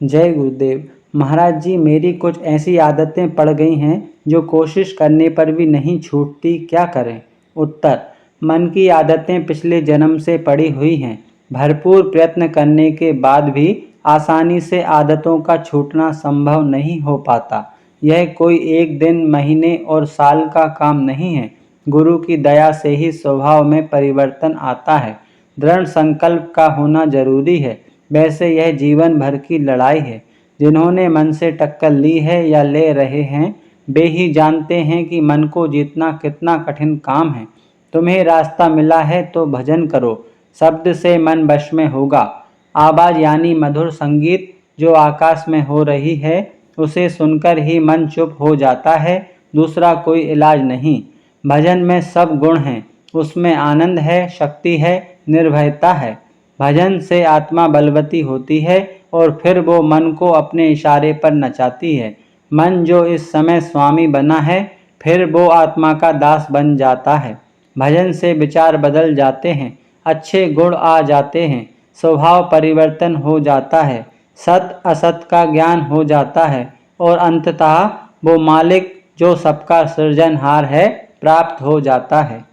जय गुरुदेव। महाराज जी, मेरी कुछ ऐसी आदतें पड़ गई हैं जो कोशिश करने पर भी नहीं छूटती, क्या करें? उत्तर: मन की आदतें पिछले जन्म से पड़ी हुई हैं। भरपूर प्रयत्न करने के बाद भी आसानी से आदतों का छूटना संभव नहीं हो पाता। यह कोई एक दिन, महीने और साल का काम नहीं है। गुरु की दया से ही स्वभाव में परिवर्तन आता है। दृढ़ संकल्प का होना जरूरी है। वैसे यह जीवन भर की लड़ाई है। जिन्होंने मन से टक्कर ली है या ले रहे हैं, वे ही जानते हैं कि मन को जीतना कितना कठिन काम है। तुम्हें रास्ता मिला है तो भजन करो। शब्द से मन वश में होगा। आवाज़ यानी मधुर संगीत जो आकाश में हो रही है, उसे सुनकर ही मन चुप हो जाता है। दूसरा कोई इलाज नहीं। भजन में सब गुण हैं। उसमें आनंद है, शक्ति है, निर्भयता है। भजन से आत्मा बलवती होती है और फिर वो मन को अपने इशारे पर नचाती है। मन जो इस समय स्वामी बना है, फिर वो आत्मा का दास बन जाता है। भजन से विचार बदल जाते हैं, अच्छे गुण आ जाते हैं, स्वभाव परिवर्तन हो जाता है, सत असत का ज्ञान हो जाता है और अंततः वो मालिक जो सबका सृजनहार है, प्राप्त हो जाता है।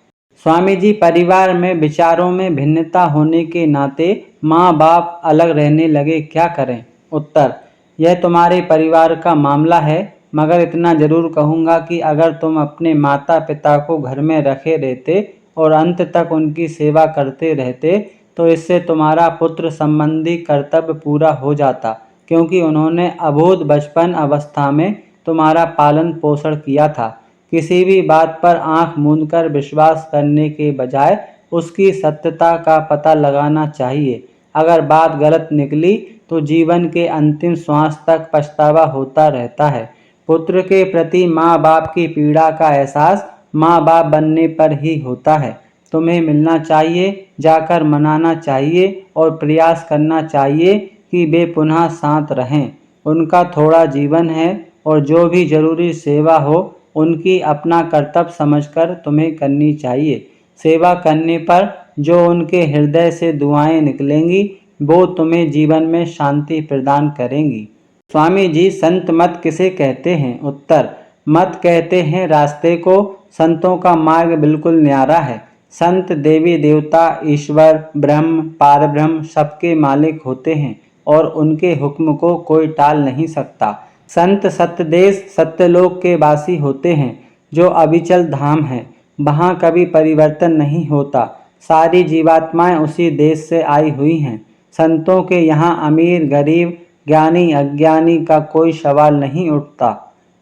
स्वामी जी, परिवार में विचारों में भिन्नता होने के नाते माँ बाप अलग रहने लगे, क्या करें? उत्तर: यह तुम्हारे परिवार का मामला है, मगर इतना जरूर कहूँगा कि अगर तुम अपने माता पिता को घर में रखे रहते और अंत तक उनकी सेवा करते रहते, तो इससे तुम्हारा पुत्र संबंधी कर्तव्य पूरा हो जाता, क्योंकि उन्होंने अबोध बचपन अवस्था में तुम्हारा पालन पोषण किया था। किसी भी बात पर आंख मूंदकर विश्वास करने के बजाय उसकी सत्यता का पता लगाना चाहिए। अगर बात गलत निकली तो जीवन के अंतिम श्वास तक पछतावा होता रहता है। पुत्र के प्रति माँ बाप की पीड़ा का एहसास माँ बाप बनने पर ही होता है। तुम्हें मिलना चाहिए, जाकर मनाना चाहिए और प्रयास करना चाहिए कि वे पुनः साथ रहें। उनका थोड़ा जीवन है और जो भी जरूरी सेवा हो उनकी अपना कर्तव्य समझकर तुम्हें करनी चाहिए। सेवा करने पर जो उनके हृदय से दुआएं निकलेंगी, वो तुम्हें जीवन में शांति प्रदान करेंगी। स्वामी जी, संत मत किसे कहते हैं? उत्तर: मत कहते हैं रास्ते को। संतों का मार्ग बिल्कुल न्यारा है। संत देवी देवता, ईश्वर, ब्रह्म, पारब्रह्म सबके मालिक होते हैं और उनके हुक्म को कोई टाल नहीं सकता। संत सत्यदेश सत्यलोक के वासी होते हैं, जो अविचल धाम है। वहाँ कभी परिवर्तन नहीं होता। सारी जीवात्माएं उसी देश से आई हुई हैं। संतों के यहाँ अमीर गरीब, ज्ञानी अज्ञानी का कोई सवाल नहीं उठता।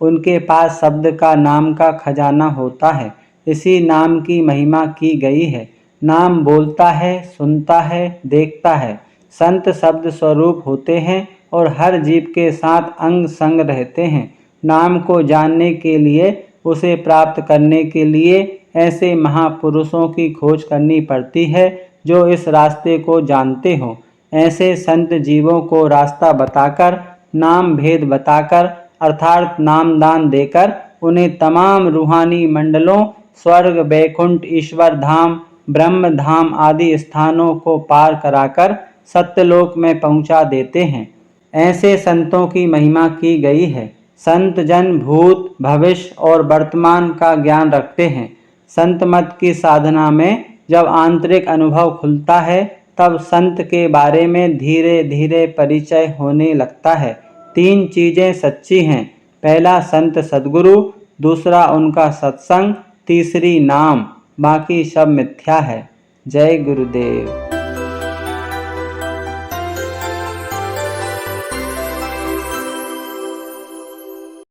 उनके पास शब्द का, नाम का खजाना होता है। इसी नाम की महिमा की गई है। नाम बोलता है, सुनता है, देखता है। संत शब्द स्वरूप होते हैं और हर जीव के साथ अंग संग रहते हैं। नाम को जानने के लिए, उसे प्राप्त करने के लिए ऐसे महापुरुषों की खोज करनी पड़ती है जो इस रास्ते को जानते हों। ऐसे संत जीवों को रास्ता बताकर, नाम भेद बताकर, अर्थात नामदान देकर उन्हें तमाम रूहानी मंडलों, स्वर्ग, वैकुंठ, ईश्वर धाम, ब्रह्म धाम आदि स्थानों को पार कराकर सत्यलोक में पहुंचा देते हैं। ऐसे संतों की महिमा की गई है। संत जन भूत, भविष्य और वर्तमान का ज्ञान रखते हैं। संत मत की साधना में जब आंतरिक अनुभव खुलता है, तब संत के बारे में धीरे धीरे परिचय होने लगता है। 3 चीजें सच्ची हैं। पहला संत सद्गुरु, दूसरा उनका सत्संग, तीसरी नाम, बाकी सब मिथ्या है। जय गुरुदेव।